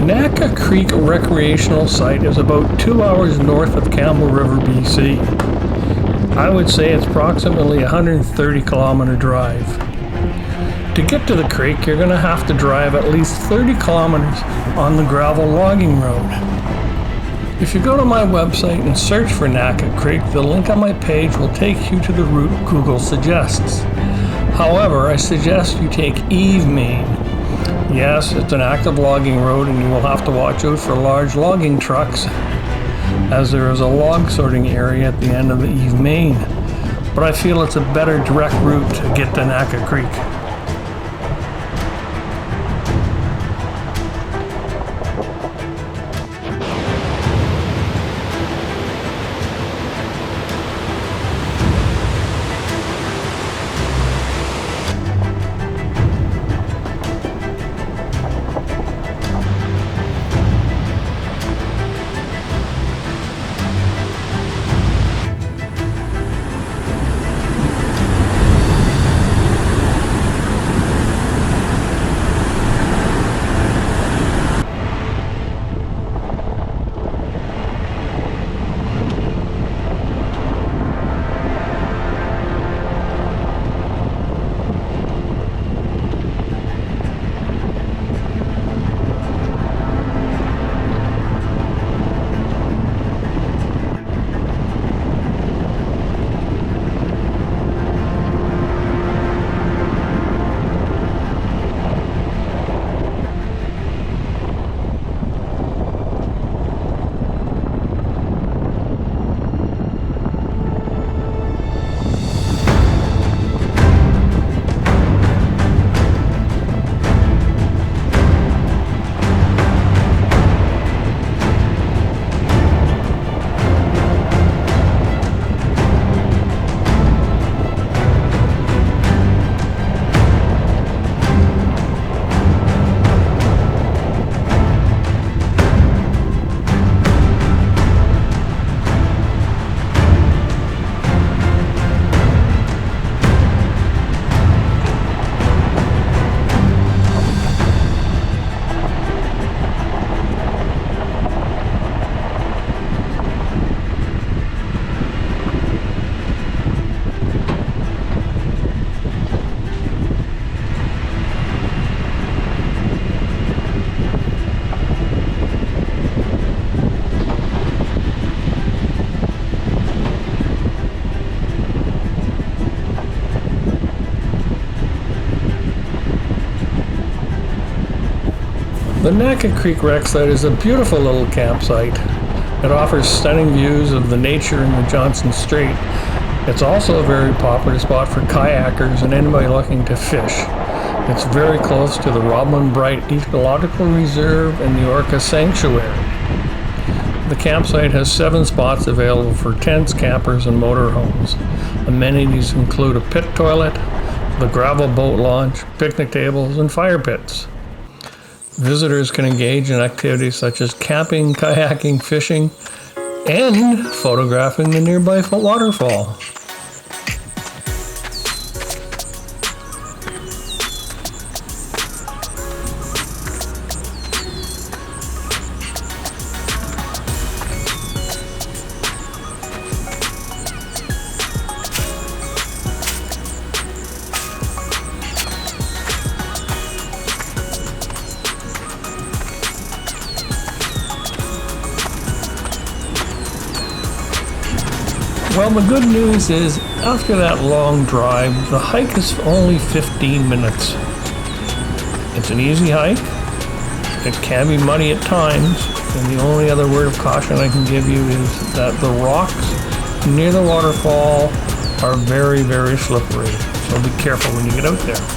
Naka Creek Recreational Site is about 2 hours north of Campbell River, BC. I would say it's approximately a 130 kilometer drive. To get to the creek, you're going to have to drive at least 30 kilometers on the gravel logging road. If you go to my website and search for Naka Creek, the link on my page will take you to the route Google suggests. However, I suggest you take Eve Main. Yes, it's an active logging road and you will have to watch out for large logging trucks, as there is a log sorting area at the end of the Eve Main. But I feel it's a better direct route to get to Naka Creek. The Naka Creek Rec Site is a beautiful little campsite. It offers stunning views of the nature in the Johnstone Strait. It's also a very popular spot for kayakers and anybody looking to fish. It's very close to the Robson Bight Ecological Reserve and the Orca Sanctuary. The campsite has 7 spots available for tents, campers, and motorhomes. Amenities include a pit toilet, the gravel boat launch, picnic tables, and fire pits. Visitors can engage in activities such as camping, kayaking, fishing, and photographing the nearby waterfall. Well, the good news is, after that long drive, the hike is only 15 minutes. It's an easy hike. It can be muddy at times, and the only other word of caution I can give you is that the rocks near the waterfall are very, very slippery. So be careful when you get out there.